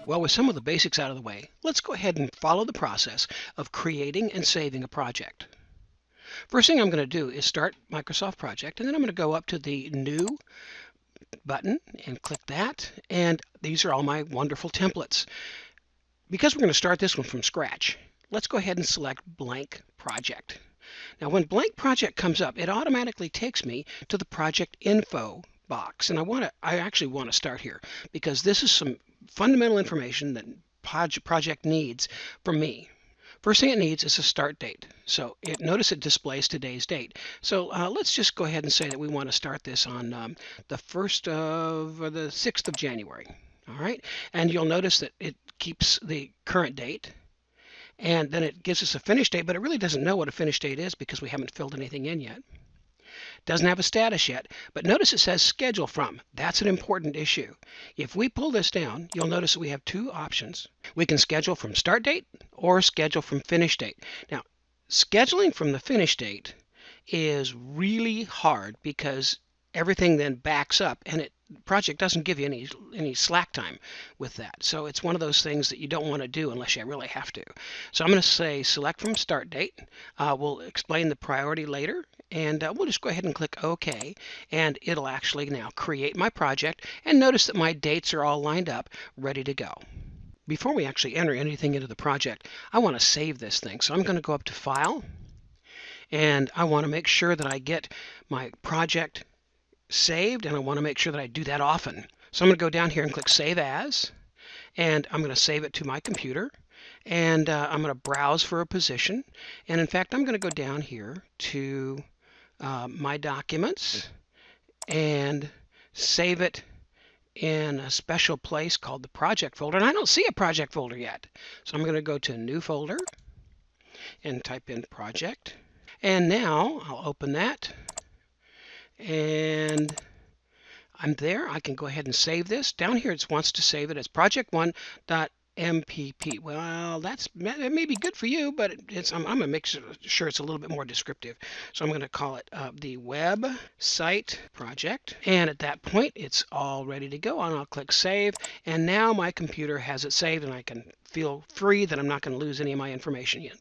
Well, with some of the basics out of the way, let's go ahead and follow the process of creating and saving a project. First thing I'm going to do is start Microsoft Project, and then I'm going to go up to the New button and click that, and these are all my wonderful templates. Because we're going to start this one from scratch, let's go ahead and select Blank Project. Now when Blank Project comes up, it automatically takes me to the Project Info box, and I actually want to start here because this is some fundamental information that project needs from me. First thing it needs is a start date. So notice it displays today's date. So let's just go ahead and say that we want to start this on the 6th of January. All right, and you'll notice that it keeps the current date, and then it gives us a finish date, but it really doesn't know what a finish date is because we haven't filled anything in yet. Doesn't have a status yet, but notice it says schedule from. That's an important issue. If we pull this down, you'll notice that we have two options. We can schedule from start date or schedule from finish date. Now, scheduling from the finish date is really hard because everything then backs up, and the project doesn't give you any slack time with that. So it's one of those things that you don't want to do unless you really have to. So I'm going to say select from start date. We'll explain the priority later, and we'll just go ahead and click OK, and it'll actually now create my project, and notice that my dates are all lined up, ready to go. Before we actually enter anything into the project, I want to save this thing. So I'm going to go up to File, and I want to make sure that I get my project saved, and I want to make sure that I do that often. So I'm going to go down here and click Save As, and I'm going to save it to my computer, and I'm going to browse for a position, and in fact I'm going to go down here to my documents and save it in a special place called the project folder, and I don't see a project folder yet. So I'm going to go to New Folder and type in project, and now I'll open that, and I'm there. I can go ahead and save this. Down here it wants to save it as project1.mpp. Well, that may be good for you, but I'm going to make sure it's a little bit more descriptive. So I'm going to call it the website project. And at that point, it's all ready to go. And I'll click Save. And now my computer has it saved, and I can feel free that I'm not going to lose any of my information yet.